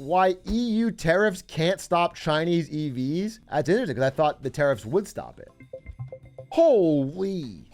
why EU tariffs can't stop Chinese EVs? That's interesting because I thought the tariffs would stop it. Holy.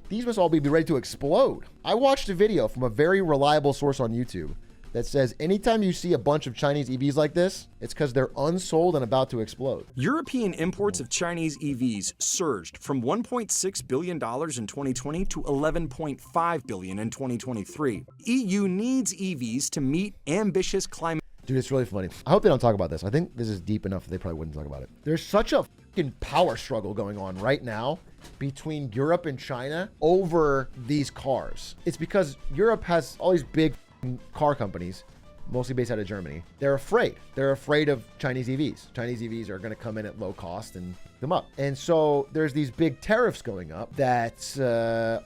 These must all be ready to explode. I watched a video from a very reliable source on YouTube that says anytime you see a bunch of Chinese EVs like this, it's because they're unsold and about to explode. European imports of Chinese EVs surged from $1.6 billion in 2020 to $11.5 billion in 2023. EU needs EVs to meet ambitious climate. Dude, it's really funny. I hope they don't talk about this. I think this is deep enough that they probably wouldn't talk about it. There's such a fucking power struggle going on right now between Europe and China over these cars. It's because Europe has all these big car companies, mostly based out of Germany. They're afraid. They're afraid of Chinese EVs. Chinese EVs are going to come in at low cost and them up. And so there's these big tariffs going up that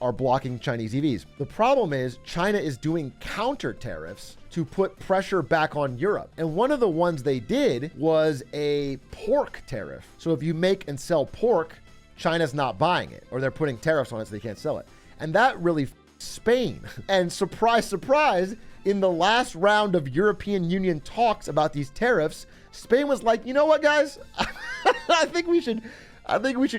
are blocking Chinese EVs. The problem is China is doing counter tariffs to put pressure back on Europe. And one of the ones they did was a pork tariff. So if you make and sell pork, China's not buying it, or they're putting tariffs on it so they can't sell it. And that really Spain. And surprise, surprise, in the last round of European Union talks about these tariffs, Spain was like, you know what, guys? I think we should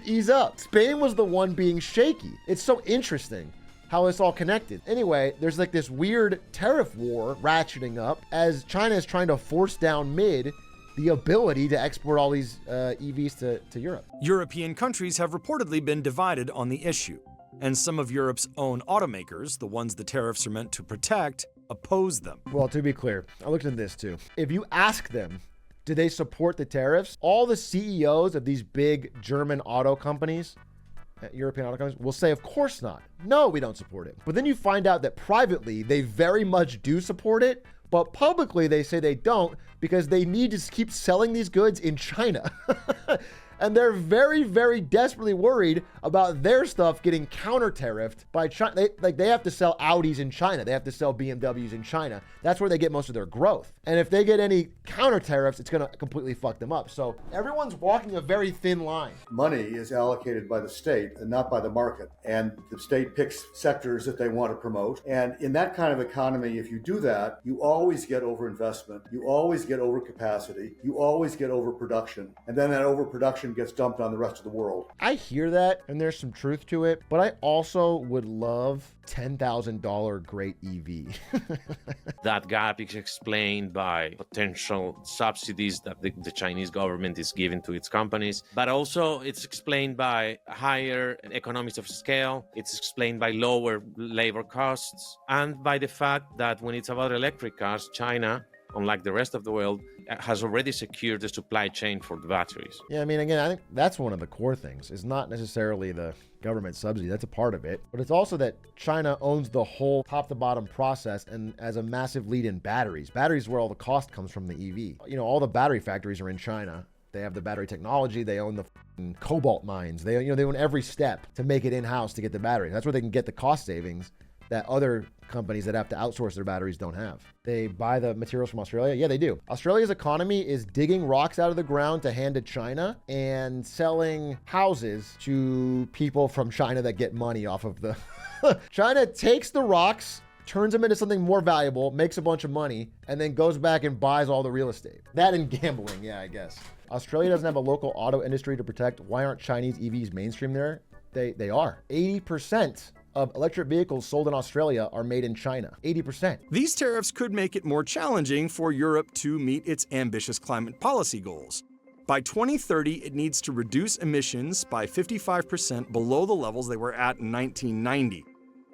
ease up. Spain was the one being shaky. It's so interesting how it's all connected. Anyway, there's like this weird tariff war ratcheting up as China is trying to force down mid the ability to export all these EVs to Europe. European countries have reportedly been divided on the issue. And some of Europe's own automakers, the ones the tariffs are meant to protect, oppose them. Well, to be clear, I looked into this too. If you ask them, do they support the tariffs? All the CEOs of these big German auto companies, European auto companies, will say, of course not. No, we don't support it. But then you find out that privately, they very much do support it, but publicly they say they don't because they need to keep selling these goods in China. And they're very, very desperately worried about their stuff getting counter-tariffed by China. They have to sell Audis in China. They have to sell BMWs in China. That's where they get most of their growth. And if they get any counter-tariffs, it's going to completely fuck them up. So everyone's walking a very thin line. Money is allocated by the state and not by the market. And the state picks sectors that they want to promote. And in that kind of economy, if you do that, you always get overinvestment. You always get overcapacity. You always get overproduction. And then that overproduction gets dumped on the rest of the world. I hear that, and there's some truth to it, but I also would love $10,000 great EV. That gap is explained by potential subsidies that the Chinese government is giving to its companies, but also it's explained by higher economies of scale. It's explained by lower labor costs and by the fact that when it's about electric cars, China, unlike the rest of the world, has already secured the supply chain for the batteries. Yeah, I mean, again, I think that's one of the core things. It's not necessarily the government subsidy. That's a part of it. But it's also that China owns the whole top to bottom process and has a massive lead in batteries. Batteries is where all the cost comes from the EV. You know, all the battery factories are in China. They have the battery technology. They own the cobalt mines. They own every step to make it in-house to get the battery. That's where they can get the cost savings that other companies that have to outsource their batteries don't have. They buy the materials from Australia. Yeah, they do. Australia's economy is digging rocks out of the ground to hand to China and selling houses to people from China that get money off of the... China takes the rocks, turns them into something more valuable, makes a bunch of money, and then goes back and buys all the real estate. That and gambling, yeah, I guess. Australia doesn't have a local auto industry to protect. Why aren't Chinese EVs mainstream there? They are. 80% of electric vehicles sold in Australia are made in China. 80%. These tariffs could make it more challenging for Europe to meet its ambitious climate policy goals. By 2030, it needs to reduce emissions by 55% below the levels they were at in 1990.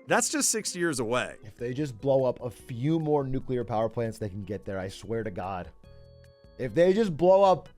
That's just 6 years away. If they just blow up a few more nuclear power plants, they can get there, I swear to God. If they just blow up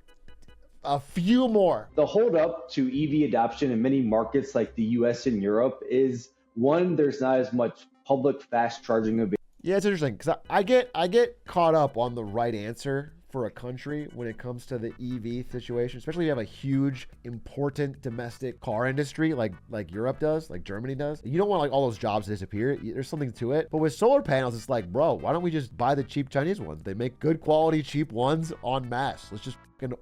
a few more. The holdup to EV adoption in many markets like the US and Europe is, one, there's not as much public fast charging available. Yeah, it's interesting because I get caught up on the right answer for a country when it comes to the EV situation, especially if you have a huge, important domestic car industry like Europe does, like Germany does. You don't want like all those jobs to disappear. There's something to it. But with solar panels, it's like, bro, why don't we just buy the cheap Chinese ones? They make good quality, cheap ones en masse. Let's just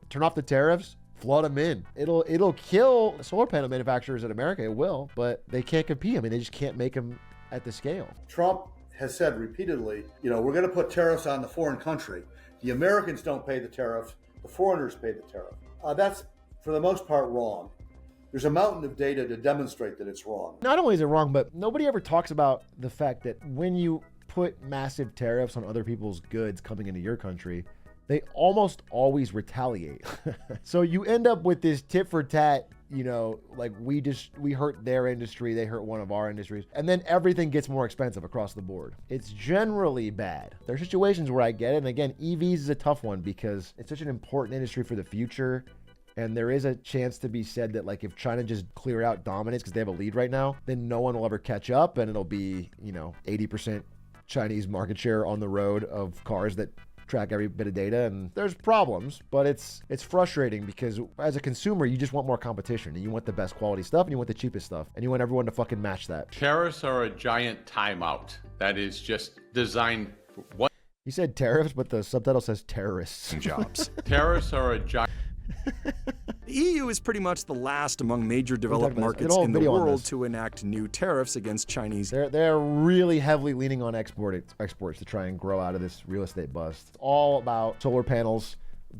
turn off the tariffs. Flood them in. It'll kill solar panel manufacturers in America. It will, but they can't compete. I mean, they just can't make them at the scale. Trump has said repeatedly, we're going to put tariffs on the foreign country. The Americans don't pay the tariff, the foreigners pay the tariff. That's, for the most part, wrong. There's a mountain of data to demonstrate that it's wrong. Not only is it wrong, but nobody ever talks about the fact that when you put massive tariffs on other people's goods coming into your country, they almost always retaliate. So you end up with this tit for tat, like we hurt their industry, they hurt one of our industries, and then everything gets more expensive across the board. It's generally bad. There are situations where I get it, and again, EVs is a tough one because it's such an important industry for the future. And there is a chance to be said that, like, if China just clear out dominance because they have a lead right now, then no one will ever catch up, and it'll be, 80% Chinese market share on the road of cars that track every bit of data. And there's problems, but it's frustrating because as a consumer, you just want more competition, and you want the best quality stuff, and you want the cheapest stuff, and you want everyone to fucking match that. Tariffs are a giant timeout that is just designed for what? He said tariffs, but the subtitle says terrorists. Jobs. Tariffs are a giant. The EU is pretty much the last among major developed markets in the world to enact new tariffs against Chinese. They're really heavily leaning on exports to try and grow out of this real estate bust. It's all about solar panels,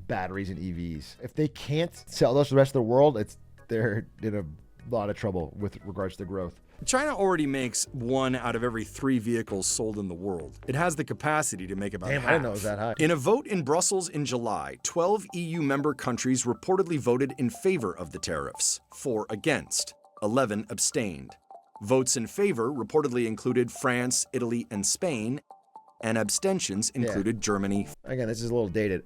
batteries, and EVs. If they can't sell those to the rest of the world, they're in a lot of trouble with regards to growth. China already makes 1 out of every 3 vehicles sold in the world. It has the capacity to make about half. I didn't know it was that high. In a vote in Brussels in July, 12 EU member countries reportedly voted in favor of the tariffs, 4 against, 11 abstained. Votes in favor reportedly included France, Italy, and Spain, and abstentions included Germany. Again, this is a little dated.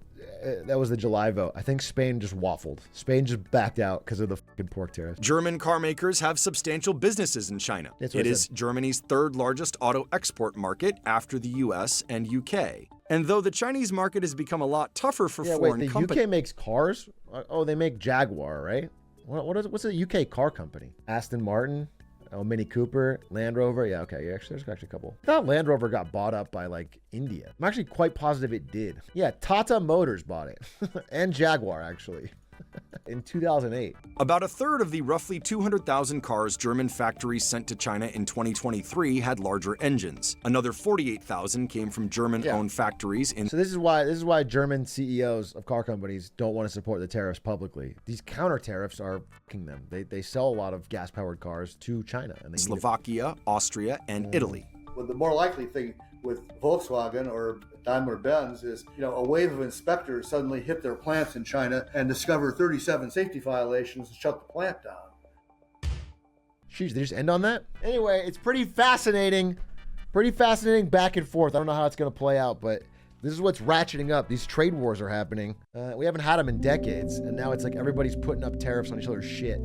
That was the July vote. I think Spain just waffled. Spain just backed out because of the fucking pork tariffs. German car makers have substantial businesses in China. It is Germany's 3rd largest auto export market after the US and UK. And though the Chinese market has become a lot tougher for foreign companies. The UK makes cars? Oh, they make Jaguar, right? What's a UK car company? Aston Martin? Oh, Mini Cooper, Land Rover. Yeah, okay. Yeah, there's actually a couple. I thought Land Rover got bought up by like India. I'm actually quite positive it did. Yeah, Tata Motors bought it. And Jaguar, actually. In 2008. About a third of the roughly 200,000 cars German factories sent to China in 2023 had larger engines. Another 48,000 came from German-owned factories in. So this is why German CEOs of car companies don't want to support the tariffs publicly. These counter tariffs are f***ing them. They sell a lot of gas-powered cars to China, and they Slovakia, Austria, and Italy. Well, the more likely thing with Volkswagen or Daimler-Benz is, a wave of inspectors suddenly hit their plants in China and discover 37 safety violations and shut the plant down. Jeez, they just end on that? Anyway, it's pretty fascinating. Pretty fascinating back and forth. I don't know how it's going to play out, but this is what's ratcheting up. These trade wars are happening. We haven't had them in decades, and now it's like everybody's putting up tariffs on each other's shit.